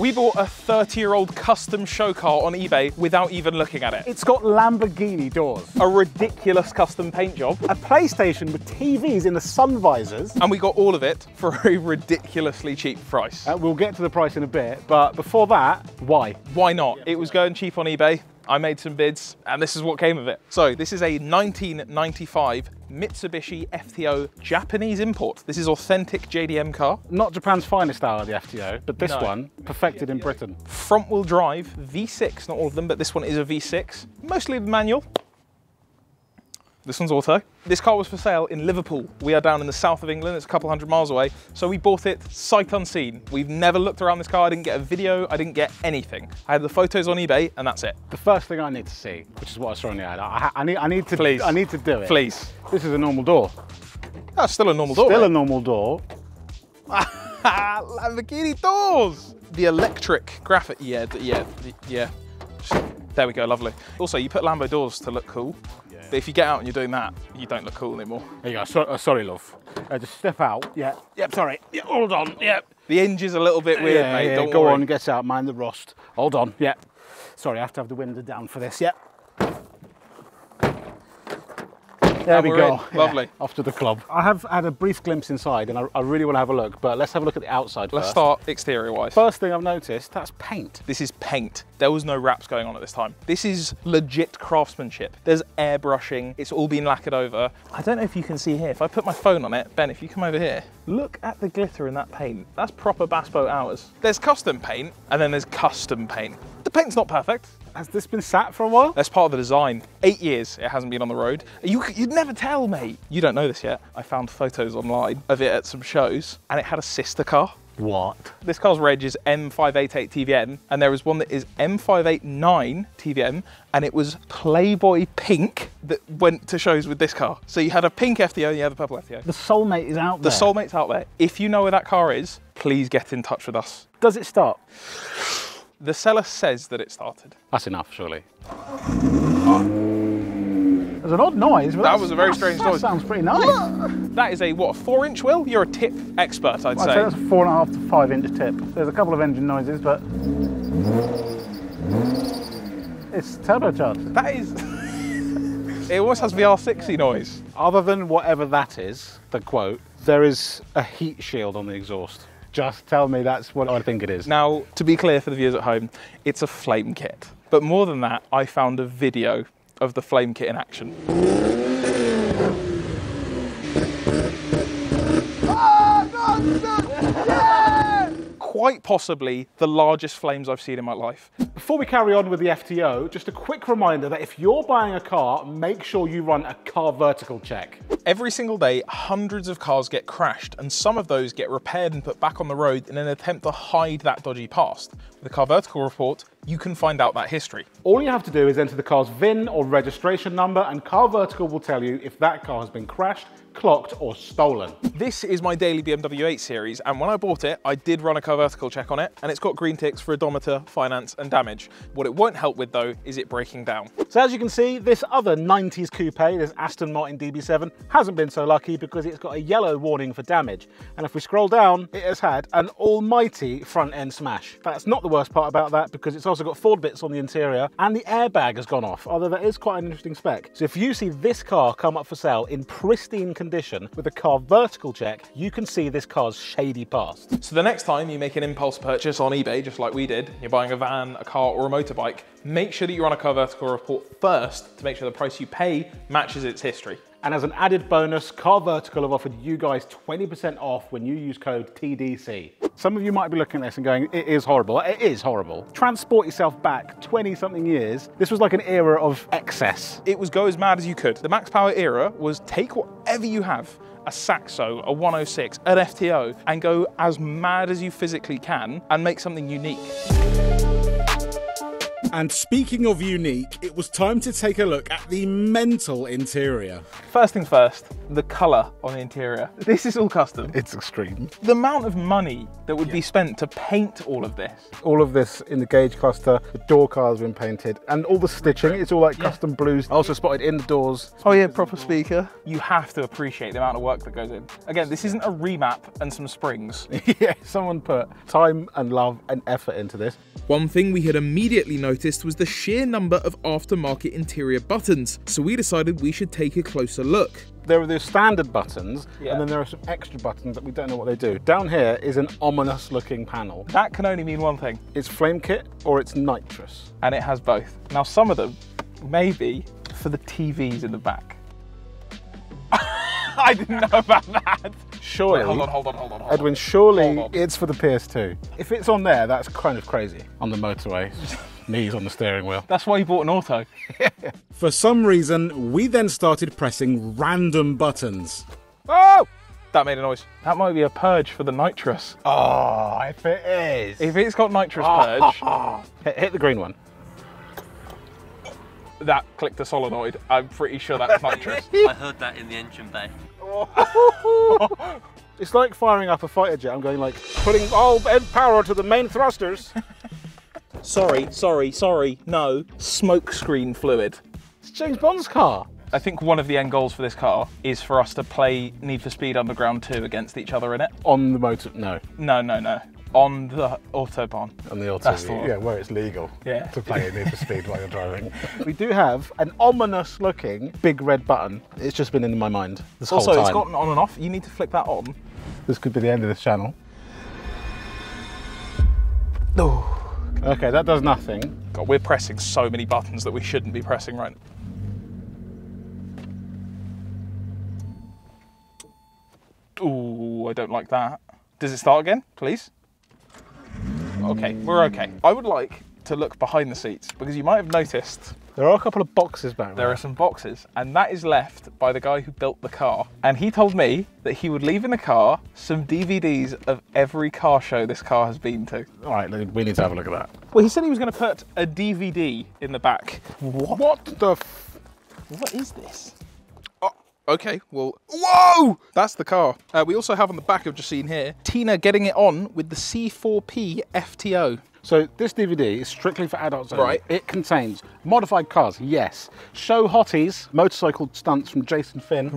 We bought a 30-year-old custom show car on eBay without even looking at it. It's got Lamborghini doors. A ridiculous custom paint job. A PlayStation with TVs in the sun visors. And we got all of it for a ridiculously cheap price. We'll get to the price in a bit, but before that, why? Why not? It was going cheap on eBay. I made some bids, and this is what came of it. So this is a 1995 Mitsubishi FTO Japanese import. This is authentic JDM car. Not Japan's finest hour, the FTO, but this No. one, perfected in Britain. Front-wheel drive, V6, not all of them, but this one is a V6. Mostly manual. This one's auto. This car was for sale in Liverpool. We are down in the south of England, it's a couple hundred miles away. So we bought it sight unseen. We've never looked around this car, I didn't get a video, I didn't get anything. I had the photos on eBay and that's it. The first thing I need to see, which is what I saw in the ad, I need to Please. I need to do it. Please. This is a normal door. That's still a normal door. Still right? a normal door. Lamborghini doors! The electric graphic, yeah. There we go, lovely. Also, you put Lambo doors to look cool. But if you get out and you're doing that, you don't look cool anymore. There you go, sorry love. Just step out, Yep, sorry, hold on, The hinge is a little bit weird, mate, don't go worry. on, get out, mind the rust. Hold on, Sorry, I have to have the window down for this, There we go. Lovely. Off to the club. I have had a brief glimpse inside and I really want to have a look, but let's have a look at the outside Let's first. start exterior-wise. First thing I've noticed, that's paint. This is paint. There was no wraps going on at this time. This is legit craftsmanship. There's airbrushing. It's all been lacquered over. I don't know if you can see here. If I put my phone on it, Ben, if you come over here, look at the glitter in that paint. That's proper bass boat hours. There's custom paint and then there's custom paint. The paint's not perfect. Has this been sat for a while? That's part of the design. 8 years it hasn't been on the road. You'd never tell, mate. You don't know this yet. I found photos online of it at some shows and it had a sister car. What? This car's reg is M588 TVN and there is one that is M589 TVN and it was Playboy pink that went to shows with this car. So you had a pink FTO and you had a purple FTO. The Soulmate is out there. The Soulmate's out there. If you know where that car is, please get in touch with us. Does it start? The seller says that it started. That's enough, surely. There's an odd noise. But That was a very strange that noise. Sounds pretty nice. That is a, what, a 4-inch wheel? You're a tip expert, I'd I'd say say. that's a 4.5 to 5 inch tip. There's a couple of engine noises, but it's turbocharged. That is, it almost has VR6-y noise. Other than whatever that is, the quote, there is a heat shield on the exhaust. Just tell me that's what I think it is. Now, to be clear for the viewers at home, it's a flame kit. But more than that, I found a video of the flame kit in action. Quite possibly the largest flames I've seen in my life. Before we carry on with the FTO, just a quick reminder that if you're buying a car, make sure you run a car vertical check. Every single day, hundreds of cars get crashed and some of those get repaired and put back on the road in an attempt to hide that dodgy past. With a car vertical report, you can find out that history. All you have to do is enter the car's VIN or registration number and Car Vertical will tell you if that car has been crashed, clocked or stolen. This is my daily BMW 8 Series and when I bought it, I did run a car vertical check on it and it's got green ticks for odometer, finance and damage. What it won't help with though is it breaking down. So as you can see, this other 90s coupe, this Aston Martin DB7, hasn't been so lucky because it's got a yellow warning for damage. And if we scroll down, it has had an almighty front end smash. That's not the worst part about that because it's also got Ford bits on the interior and the airbag has gone off, although that is quite an interesting spec. So if you see this car come up for sale in pristine condition with a car vertical check, you can see this car's shady past. So the next time you make an impulse purchase on eBay, just like we did, you're buying a van, a car or a motorbike, make sure that you run a car vertical report first to make sure the price you pay matches its history. And as an added bonus, Car Vertical have offered you guys 20% off when you use code TDC. Some of you might be looking at this and going, it is horrible. It is horrible. Transport yourself back 20-something years. This was like an era of excess. It was go as mad as you could. The Max Power era was take whatever you have, a Saxo, a 106, an FTO, and go as mad as you physically can and make something unique. And speaking of unique, it was time to take a look at the mental interior. First things first, the colour on the interior. This is all custom. It's extreme. The amount of money that would be spent to paint all of this. All of this in the gauge cluster, the door card's been painted, and all the stitching, it's all like custom blues. I also spotted in the doors. Oh yeah, proper speaker. You have to appreciate the amount of work that goes in. Again, this isn't a remap and some springs. Yeah, someone put time and love and effort into this. One thing we had immediately noticed was the sheer number of aftermarket interior buttons, so we decided we should take a closer look. There are the standard buttons, and then there are some extra buttons that we don't know what they do. Down here is an ominous looking panel. That can only mean one thing. It's flame kit or it's nitrous. And it has both. Now some of them may be for the TVs in the back. I didn't know about that. Surely, wait, hold on. Edwin, surely it's for the PS2. If it's on there, that's kind of crazy. On the motorway, knees on the steering wheel. That's why you bought an auto. For some reason, we then started pressing random buttons. Oh! That made a noise. That might be a purge for the nitrous. Oh, if it is. If it's got nitrous purge. Hit the green one. That clicked a solenoid. I'm pretty sure that's nitrous. I heard that in the engine bay. It's like firing up a fighter jet. I'm going like, putting all power to the main thrusters. Sorry. No. Smoke screen fluid. It's James Bond's car. I think one of the end goals for this car is for us to play Need for Speed Underground 2 against each other in it. On the motor, no. No. On the Autobahn. On the That's the Autobahn, one. yeah, where it's legal to play a Need for Speed while you're driving. We do have an ominous looking big red button. It's just been in my mind this whole time. Also, it's got an on and off. You need to flick that on. This could be the end of this channel. Oh. Okay, that does nothing. God, we're pressing so many buttons that we shouldn't be pressing right now. Ooh, I don't like that. Does it start again, please? Okay, we're okay. I would like to look behind the seats because you might have noticed there are a couple of boxes back there. There are some boxes, and that is left by the guy who built the car. And he told me that he would leave in the car some DVDs of every car show this car has been to. All right, we need to have a look at that. Well, he said he was going to put a DVD in the back. What the What is this? Okay, well, whoa! That's the car. We also have on the back, I've just seen here, Tina getting it on with the C4P FTO. So this DVD is strictly for adults only. Right. It contains modified cars, yes. Show hotties, motorcycle stunts from Jason Finn.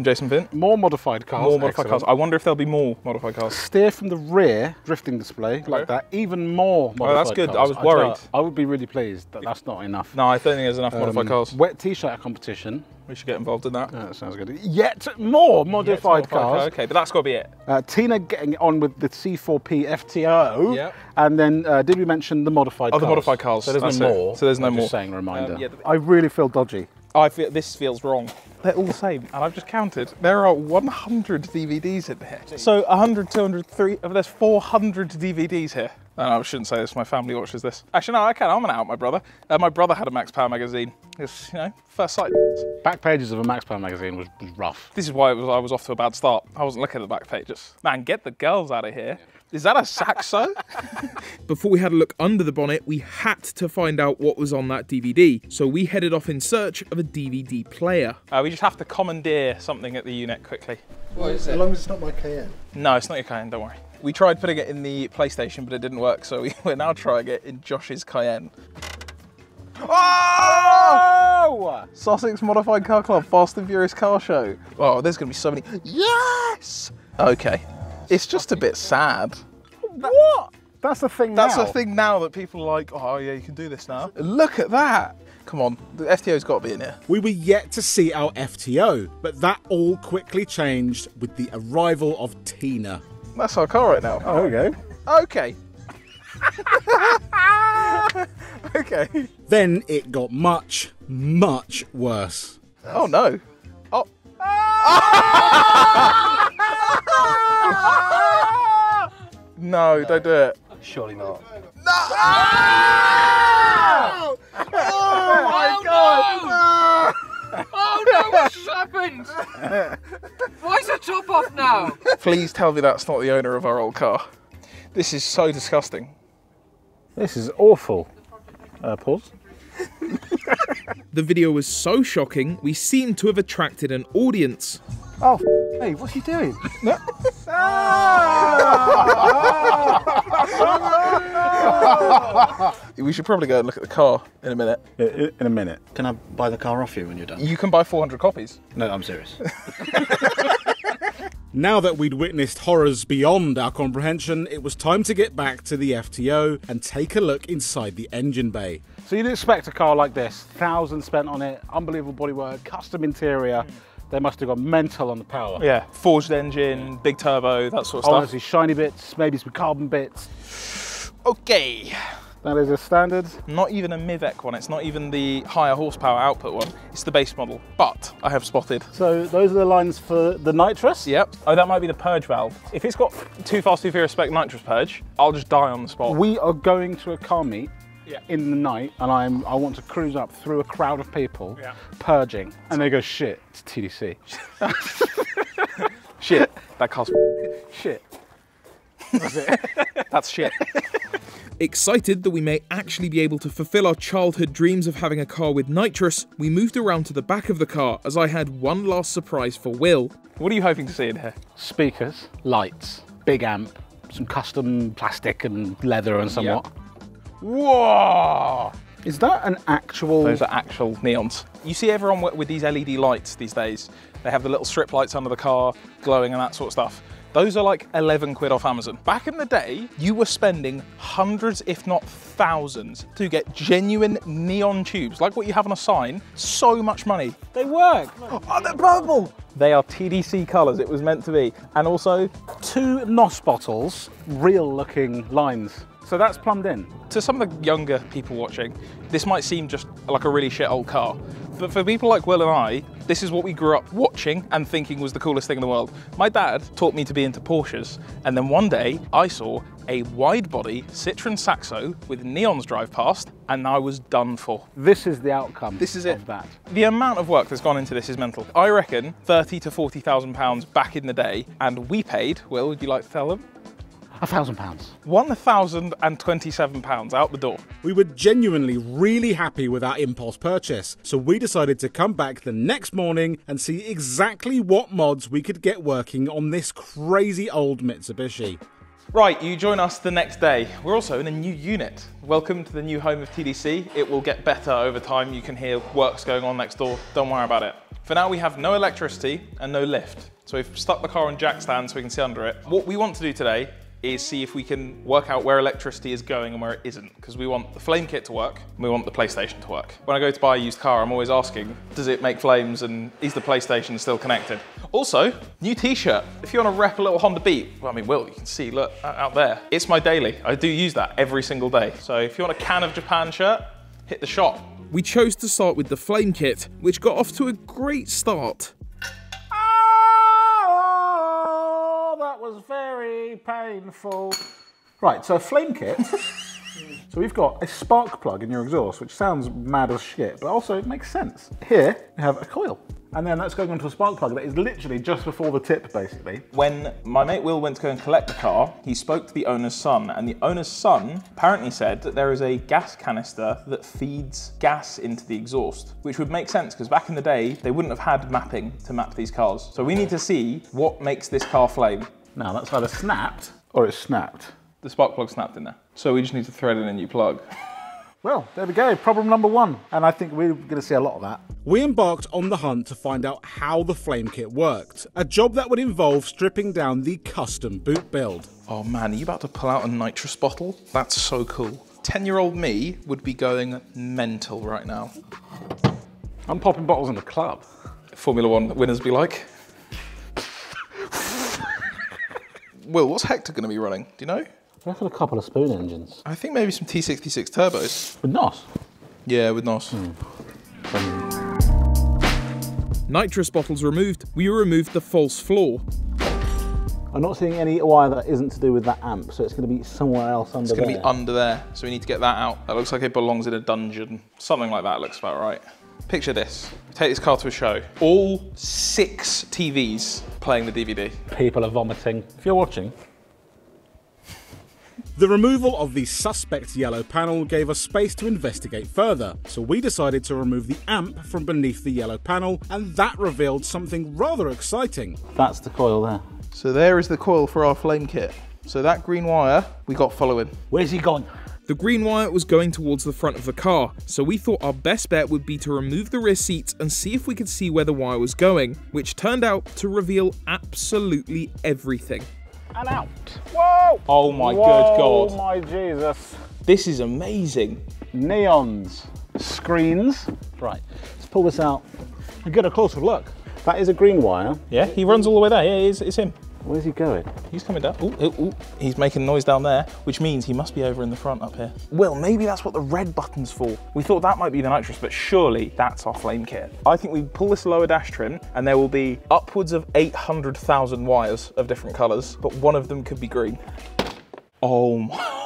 More modified cars. More modified cars. I wonder if there'll be more modified cars. Steer from the rear, drifting display, like that. Even more modified that's good. cars. I was worried. I would be really pleased that that's not enough. No, I don't think there's enough modified cars. Wet t-shirt competition. We should get involved in that. That sounds good. Yet more modified cars. Okay, but that's got to be it. Tina getting on with the C4P FTO. Yep. And then did we mention the modified cars? The modified cars. So there's no more. So there's no I'm more. Just saying a reminder. Yeah, I really feel dodgy. This feels wrong. They're all the same, and I've just counted. There are 100 DVDs in here. So 100, 200, 300, there's 400 DVDs here. No, I shouldn't say this, my family watches this. Actually, no, I can, I'm gonna out my brother. My brother had a Max Power magazine. It's, first sight. Back pages of a Max Power magazine was rough. This is why I was off to a bad start. I wasn't looking at the back pages. Man, get the girls out of here. Is that a Saxo? Before we had a look under the bonnet, we had to find out what was on that DVD. So we headed off in search of a DVD player. We just have to commandeer something at the unit quickly. What is it? As long as it's not my Cayenne. No, it's not your Cayenne, don't worry. We tried putting it in the PlayStation, but it didn't work, so we're now trying it in Josh's Cayenne. Oh! Sussex Modified Car Club, Fast and Furious Car Show. Oh, there's going to be so many. Yes! Okay. It's just a bit sad. What? That's the thing now. That's the thing now that people are like, oh yeah, you can do this now. Look at that. Come on, the FTO's got to be in here. We were yet to see our FTO, but that all quickly changed with the arrival of Tina. That's our car right now. Oh, there we go. Okay. Okay. Then it got much, much worse. Oh no. Oh. No, don't do it. Surely not. No! Oh my God! Oh no, what's happened? Why is the top off now? Please tell me that's not the owner of our old car. This is so disgusting. This is awful. Pause. The video was so shocking, we seemed to have attracted an audience. Oh, hey, what's he doing? We should probably go and look at the car in a minute. In a minute. Can I buy the car off you when you're done? You can buy 400 copies. No, I'm serious. Now that we'd witnessed horrors beyond our comprehension, it was time to get back to the FTO and take a look inside the engine bay. So you'd expect a car like this, thousands spent on it, unbelievable bodywork, custom interior. They must have gone mental on the power. Yeah, forged engine, big turbo, that sort of stuff. Honestly, shiny bits, maybe some carbon bits. Okay. That is a standard. Not even a MIVEC one, it's not even the higher horsepower output one, it's the base model. But I have spotted. So those are the lines for the nitrous? Yep. Oh, that might be the purge valve. If it's got Too Fast, Too Furious spec nitrous purge, I'll just die on the spot. We are going to a car meet in the night, and I want to cruise up through a crowd of people purging, and they go, shit, it's TDC. Shit, that car's Shit. That's it. That's shit. Excited that we may actually be able to fulfill our childhood dreams of having a car with nitrous, we moved around to the back of the car as I had one last surprise for Will. What are you hoping to see in here? Speakers, lights, big amp, some custom plastic and leather and somewhat. Whoa! Is that an actual... Those are actual neons. You see everyone with these LED lights these days. They have the little strip lights under the car, glowing and that sort of stuff. Those are like 11 quid off Amazon. Back in the day, you were spending hundreds, if not thousands, to get genuine neon tubes, like what you have on a sign. So much money. They work! Oh, they're purple! They are TDC colours, it was meant to be. And also, 2 NOS bottles, real looking lines. So that's plumbed in. to some of the younger people watching, this might seem just like a really shit old car. But for people like Will and I, this is what we grew up watching and thinking was the coolest thing in the world. My dad taught me to be into Porsches, and then one day I saw a wide-body Citroen Saxo with neons drive past, and I was done for. This is the outcome. This is it. Of that. The amount of work that's gone into this is mental. I reckon 30 to 40,000 pounds back in the day, and we paid, Will, would you like to tell them? £1,000. £1,027 out the door. We were genuinely really happy with our impulse purchase, so we decided to come back the next morning and see exactly what mods we could get working on this crazy old Mitsubishi. Right, you join us the next day. We're also in a new unit. Welcome to the new home of TDC. It will get better over time. You can hear works going on next door. Don't worry about it. For now, we have no electricity and no lift. So we've stuck the car on jack stand so we can see under it. What we want to do today is see if we can work out where electricity is going and where it isn't, because we want the flame kit to work and we want the PlayStation to work. When I go to buy a used car, I'm always asking, does it make flames and is the PlayStation still connected? Also, new t-shirt. If you want to rep a little Honda Beat, well, I mean, Will, you can see, look, out there. It's my daily. I do use that every single day. So if you want a Can of Japan shirt, hit the shop. We chose to start with the flame kit, which got off to a great start. That was very painful. Right, so flame kit. So we've got a spark plug in your exhaust, which sounds mad as shit, but also it makes sense. Here, we have a coil. And then that's going onto a spark plug that is literally just before the tip, basically. When my mate Will went to go and collect the car, he spoke to the owner's son, and the owner's son apparently said that there is a gas canister that feeds gas into the exhaust, which would make sense, because back in the day, they wouldn't have had mapping to map these cars. So we need to see what makes this car flame. Now, that's either snapped or it's snapped. The spark plug snapped in there. So we just need to thread in a new plug. Well, there we go, problem number one. And I think we're going to see a lot of that. We embarked on the hunt to find out how the flame kit worked, a job that would involve stripping down the custom boot build. Oh man, are you about to pull out a nitrous bottle? That's so cool. 10-year-old me would be going mental right now. I'm popping bottles in the club. Formula One winners be like. Will, what's Hector going to be running? Do you know? I reckon a couple of spoon engines. I think maybe some T66 turbos. With NOS? Yeah, with NOS. Nitrous bottles removed, we removed the false floor. I'm not seeing any wire that isn't to do with that amp, so it's going to be somewhere else under there. It's going to be under there, so we need to get that out. That looks like it belongs in a dungeon. Something like that looks about right. Picture this. Take this car to a show. All 6 TVs playing the DVD. People are vomiting. If you're watching, The removal of the suspect yellow panel gave us space to investigate further, so we decided to remove the amp from beneath the yellow panel, and that revealed something rather exciting. That's the coil there. So there is the coil for our flame kit. So that green wire we got following. Where's he gone? The green wire was going towards the front of the car, so we thought our best bet would be to remove the rear seats and see if we could see where the wire was going, which turned out to reveal absolutely everything. And out. Whoa! Oh my good Whoa, God. my Jesus. This is amazing. Neons. Screens. Right, let's pull this out and get a closer look. That is a green wire. Yeah, he runs all the way there. Yeah, it's him. Where's he going? He's coming down. Ooh, ooh, ooh. He's making noise down there, which means he must be over in the front up here. Well, maybe that's what the red button's for. We thought that might be the nitrous, but surely that's our flame kit. I think we pull this lower dash trim and there will be upwards of 800,000 wires of different colors, but one of them could be green. Oh my.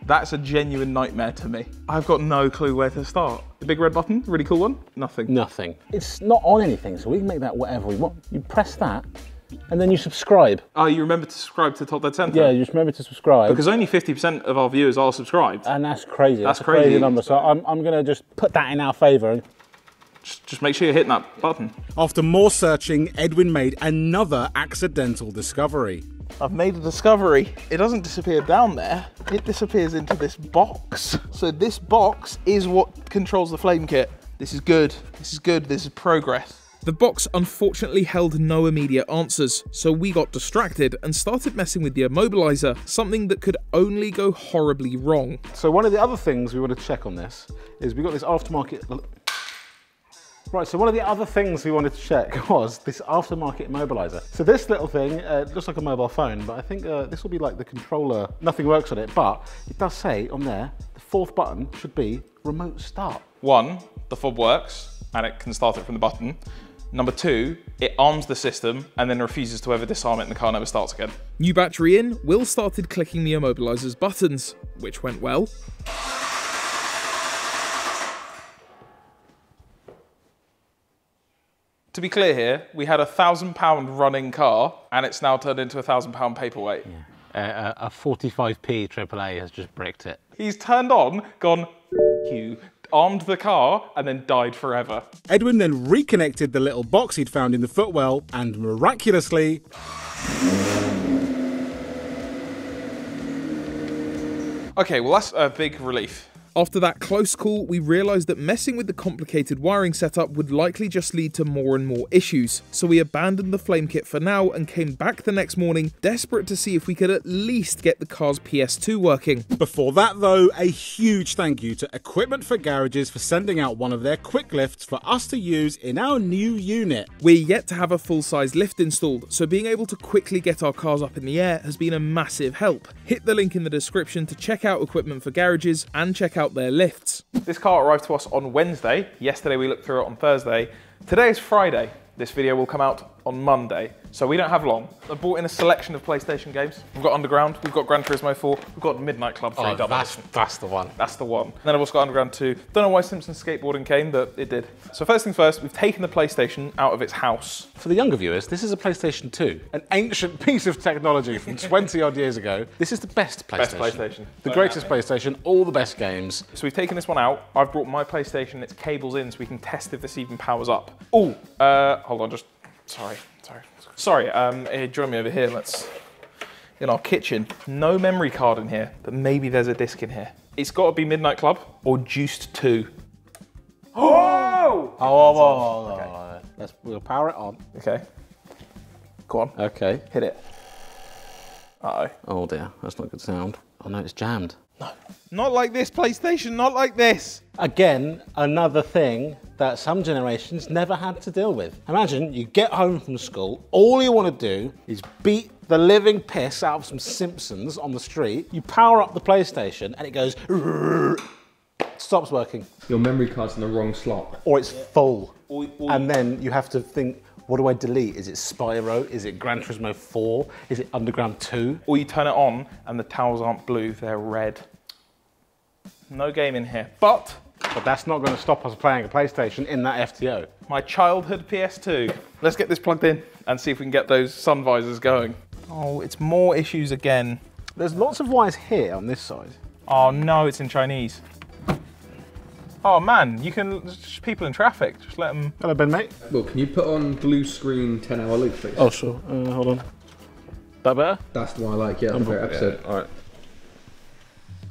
That's a genuine nightmare to me. I've got no clue where to start. The big red button, really cool one? Nothing. Nothing. It's not on anything, so we can make that whatever we want. You press that, and then you subscribe. Oh, you remember to subscribe to Top Dead Center? Yeah, you just remember to subscribe. Because only 50% of our viewers are subscribed. And that's crazy. That's a crazy. crazy number. So I'm going to just put that in our favour. Just make sure you're hitting that button. After more searching, Edwin made another accidental discovery. I've made a discovery. It doesn't disappear down there. It disappears into this box. So this box is what controls the flame kit. This is good. This is good. This is progress. The box unfortunately held no immediate answers, so we got distracted and started messing with the immobilizer, something that could only go horribly wrong. So one of the other things we want to check on this is we got this aftermarket. Right, so one of the other things we wanted to check was this aftermarket immobilizer. So this little thing looks like a mobile phone, but I think this will be like the controller. Nothing works on it, but it does say on there, the fourth button should be remote start. One, the fob works and it can start it from the button. Number two, it arms the system and then refuses to ever disarm it and the car never starts again. New battery in, Will started clicking the immobilizer's buttons, which went well. To be clear here, we had a £1,000 running car and it's now turned into a £1,000 paperweight. Yeah. A 45p AAA has just bricked it. He's turned on, gone, F you, armed the car and then died forever. Edwin then reconnected the little box he'd found in the footwell and miraculously... Okay, well that's a big relief. After that close call, we realised that messing with the complicated wiring setup would likely just lead to more and more issues, so we abandoned the flame kit for now and came back the next morning, desperate to see if we could at least get the car's PS2 working. Before that though, a huge thank you to Equipment for Garages for sending out one of their quick lifts for us to use in our new unit. We're yet to have a full-size lift installed, so being able to quickly get our cars up in the air has been a massive help. Hit the link in the description to check out Equipment for Garages and check out their lifts. This car arrived to us on Wednesday. Yesterday we looked through it on Thursday. Today is Friday. This video will come out on Monday, so we don't have long. I brought in a selection of PlayStation games. We've got Underground, we've got Gran Turismo 4, we've got Midnight Club 3 double edition. That's the one. That's the one. And then I've also got Underground 2. Don't know why Simpsons Skateboarding came, but it did. So first things first, we've taken the PlayStation out of its house. For the younger viewers, this is a PlayStation 2, an ancient piece of technology from 20 odd years ago. This is the best PlayStation. Best PlayStation. The greatest PlayStation, all the best games. So we've taken this one out. I've brought my PlayStation and its cables in so we can test if this even powers up. Oh, hold on, just, sorry. Join me over here. Let's, in our kitchen. No memory card in here, but maybe there's a disc in here. It's got to be Midnight Club or Juiced 2. Oh, okay. We'll power it on. Okay. Go on. Okay. Hit it. Uh-oh. Oh dear, that's not good sound. Oh no, it's jammed. No. Not like this, PlayStation, not like this. Again, another thing that some generations never had to deal with. Imagine you get home from school, all you want to do is beat the living piss out of some Simpsons on the street. You power up the PlayStation and it goes, stops working. Your memory card's in the wrong slot. Or it's full. And then you have to think, what do I delete? Is it Spyro? Is it Gran Turismo 4? Is it Underground 2? Or you turn it on and the towels aren't blue, they're red. No game in here, but that's not going to stop us playing a PlayStation in that FTO. my childhood PS2. Let's get this plugged in and see if we can get those sun visors going. Oh, it's more issues again. There's lots of wires here on this side. Oh no, it's in Chinese. Oh man, you can, just people in traffic, just let them. Hello, Ben, mate. Well, can you put on blue screen 10-hour loop, please? Oh, sure. Hold on. That better? That's the one I like, yeah, my favourite episode. Yeah, all right.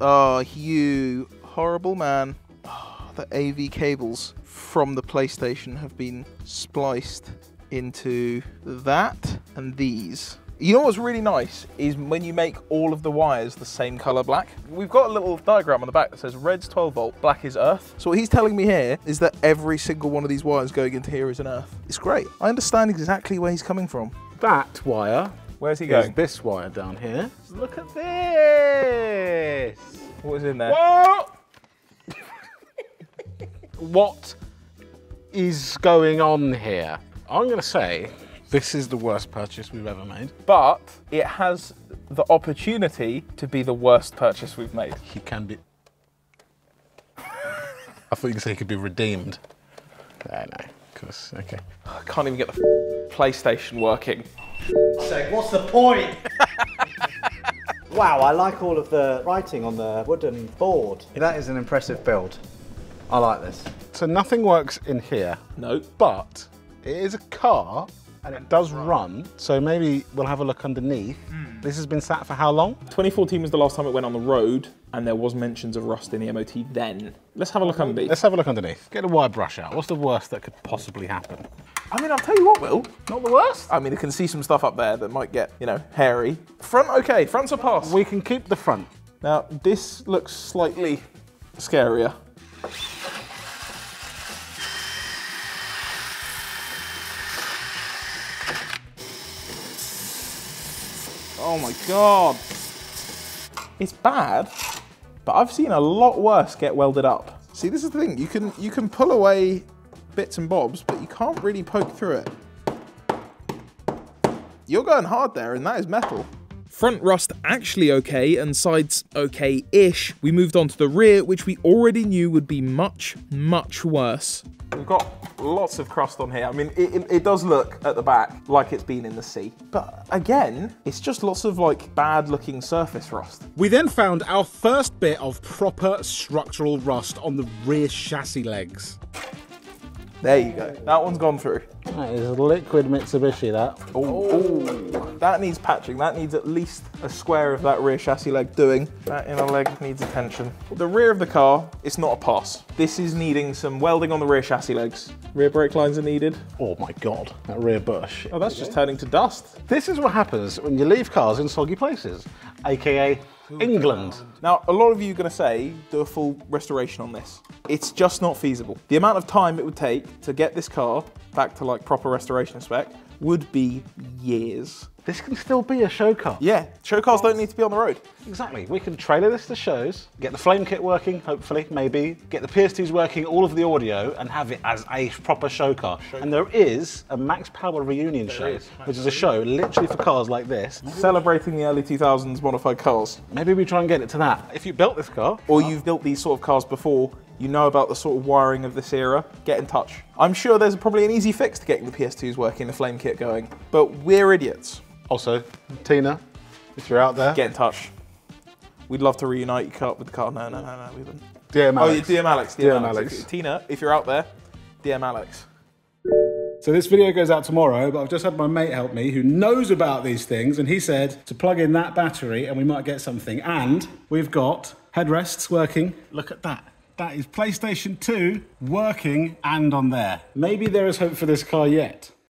Oh, you horrible man. Oh, the AV cables from the PlayStation have been spliced into that and these. You know what's really nice is when you make all of the wires the same color black. We've got a little diagram on the back that says red's 12 volt, black is earth. So what he's telling me here is that every single one of these wires going into here is an earth. It's great. I understand exactly where he's coming from. That wire. Where's he Is going? this wire down here. Look at this. What is in there? Whoa! What is going on here? I'm going to say this is the worst purchase we've ever made. But it has the opportunity to be the worst purchase we've made. He can be... I thought you could say he could be redeemed. No, because, okay. I can't even get the PlayStation working. So what's the point? Wow, I like all of the writing on the wooden board. That is an impressive build. I like this. So nothing works in here, No. but it is a car and it does run. So maybe we'll have a look underneath. This has been sat for how long? 2014 was the last time it went on the road, and there was mentions of rust in the MOT then. Let's have a look underneath. Let's have a look underneath. Get a wire brush out. What's the worst that could possibly happen? I mean, I'll tell you what, Will. Not the worst. I mean, I can see some stuff up there that might get, you know, hairy. Front, okay. Front's a pass. We can keep the front. Now, this looks slightly scarier. Oh my God. It's bad, but I've seen a lot worse get welded up. See, this is the thing. You can pull away bits and bobs, but you can't really poke through it. You're going hard there, and that is metal. Front rust actually okay, and sides okay-ish. We moved on to the rear, which we already knew would be much, much worse. We've got lots of crust on here. I mean, it does look at the back like it's been in the sea. But again, it's just lots of like bad looking surface rust. We then found our first bit of proper structural rust on the rear chassis legs. There you go. That one's gone through. That is liquid Mitsubishi, that. Oh, that needs patching. That needs at least a square of that rear chassis leg doing. That inner leg needs attention. The rear of the car, it's not a pass. This is needing some welding on the rear chassis legs. Rear brake lines are needed. Oh my God, that rear bush. Oh, that's just turning to dust. This is what happens when you leave cars in soggy places, AKA England. Now, a lot of you are going to say, do a full restoration on this. It's just not feasible. The amount of time it would take to get this car back to like proper restoration spec would be years. This can still be a show car. Yeah, show cars don't need to be on the road. Exactly. We can trailer this to shows, get the flame kit working, hopefully, maybe, get the PS2s working, all of the audio, and have it as a proper show car. And there is a Max Power reunion show, which is a show literally for cars like this. Celebrating the early 2000s modified cars. Maybe we try and get it to that. If you built this car, Or you've built these sort of cars before, you know about the sort of wiring of this era, get in touch. I'm sure there's probably an easy fix to getting the PS2s working, the flame kit going, but we're idiots. also, Tina, if you're out there. Get in touch. We'd love to reunite you with the car. No, we wouldn't. DM Alex. Oh, DM Alex. DM Alex. If, Tina, if you're out there, DM Alex. So this video goes out tomorrow, but I've just had my mate help me who knows about these things, and he said to plug in that battery and we might get something. And we've got headrests working. Look at that. That is PlayStation 2 working and on there. Maybe there is hope for this car yet.